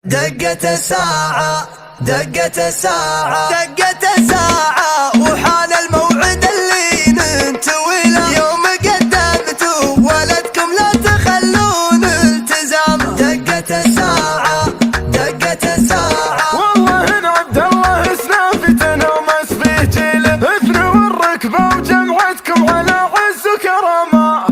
دقت الساعة دقت الساعة دقت الساعة وحان الموعد اللي ننتوي له. يوم قدمتوا ولدكم لا تخلون التزام. دقت الساعة دقت الساعة والله ان عبد الله سنافتنا ومس فيه جيله. اثنوا الركبة وجمعتكم على عز وكرامة.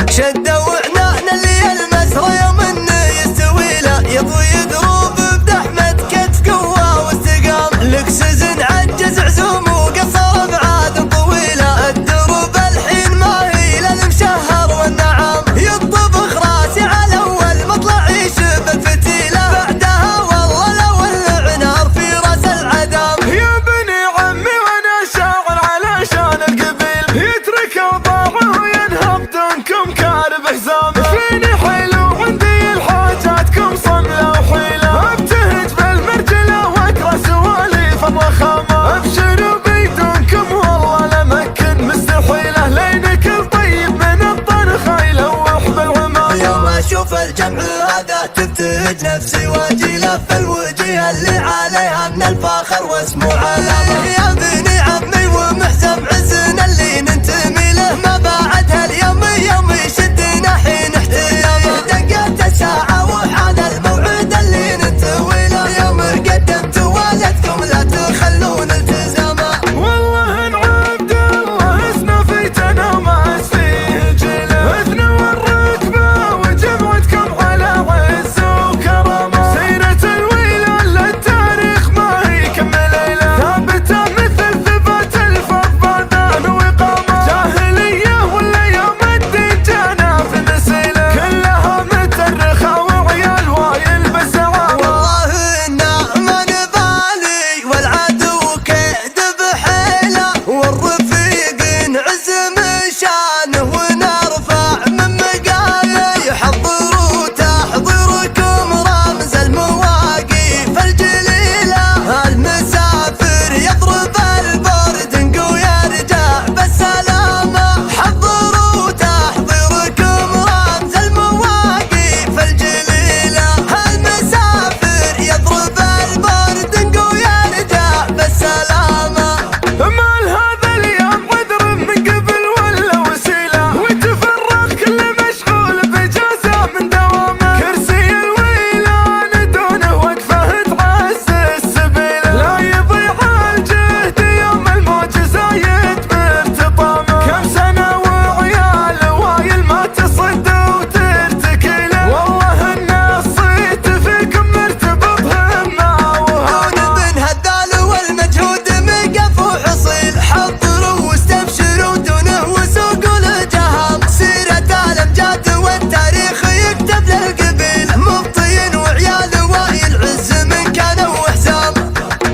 شدوا عنان اللي المسرى يوم انه يستوي له. يضوي دروب بدحمة كتف قوة واستقام. لك سزن عجز عزوم وقصر بعاد طويلة. الدروب الحين ما هي للمشهر والنعام. يطبخ راسي على اول مطلع يشب الفتيلة. بعدها والله لو العنار في راس العدام. يا بني عمي وانا شاعر علشان القبيل. يترك اوضاعه وينهض دونكم كارب حزام. فيني حلو عندي الحاجاتكم صمله وحيله. ابتهج بالمرجله واقرا سواليف الضخامه. ابشروا بيدونكم والله لمكن مستحيله. لينك الطيب من الطنخه يلوح بالعمامه. يوم اشوف الجمع هذا تبتهج نفسي واجي له. في الوجه اللي عليها من الفخر واسمه علامه. يا بني عمي ومحزم عزنا اللي ننتمي له. ما بعدها اليوم يوم يشدنا حين احتيامه. دقت الساعة وحان الموعد اللي ننتوي له. يوم قدمتوا والدكم لا تخلون التزامه. والله ان عبد الله سنافتنا ومس فيه جيله. اثنوا الركبة وجمعتكم على عز وكرامة. سيرة الويلة للتاريخ ما هي كم ليلة. ثابتة مثل ثبات الفضفاضان وقامة. جاهلية ولا يوم الدين جانا في نسيلة. كلها مترخة وعيال وايل بسعامة. والله إنا ما نبالي والعدو كيد بحيله. والرفيق نعزم شانه ونرفع من مقاله. يحضروا تحضيركم رمز المواقف الجليلة. المسافر يضرب البردنق ويرجع بالسلامة. حضروا تحضيركم رمز المواقف الجليلة. المسافر يضرب البردنق ويرجع بالسلامة. مال هذا اليوم عذر من قبل ولا وسيلة. وتفرغ كل مشغول بجازة من دوامه. كرسي الويلان دونه وقفه تعز السبيلة. لا يضيع الجهد يوم المعجزة يدبر تطامه. كم سنة وعيال وايل ما تصد وترتكيله. والله ان الصيت فيكم مرتبط بهمة وهامة. دون بن هذال والمجهود مقف وحصيل. حضروا واستبشروا دونه وسوقوا الجهام. سيرة الامجاد والتاريخ يكتب للقبيل. مبطين وعيال وايل عز من كانوا وحزام.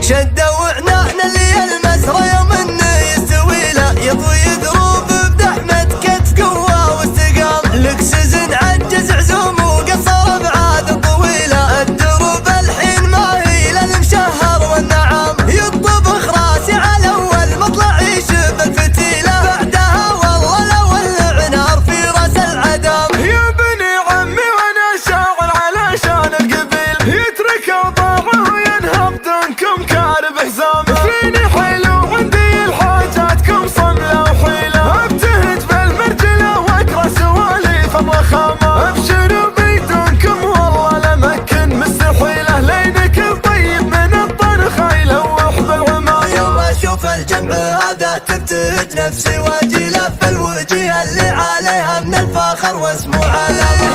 شدوا عنان اللي المسرى يوم انه يستوي له. يضوي دروب بدحمة كتف قوة واستقام. لك سزن عجز عزوم وقصر بعاد طويلة. الدروب الحين ما هي للمشهر والنعام. يطبخ راسي على اول مطلع يشب الفتيلة. بعدها والله لو العنار في راس العدام. يا بني عمي وانا شاعر علشان القبيل. يترك اوضاعه وينهض دونكم كارب حزام. فيني حلو عندي الحاجاتكم صمله وحيله. ابتهج بالمرجله واقرا سواليف الضخامه. ابشروا بيدونكم والله لمكن مستحيله. لينك الطيب من الطنخه يلوح بالعمامه. يوم اشوف الجمع هذا تبتهج نفسي واجي له. في الوجه اللي عليها من الفخر واسمه علامة.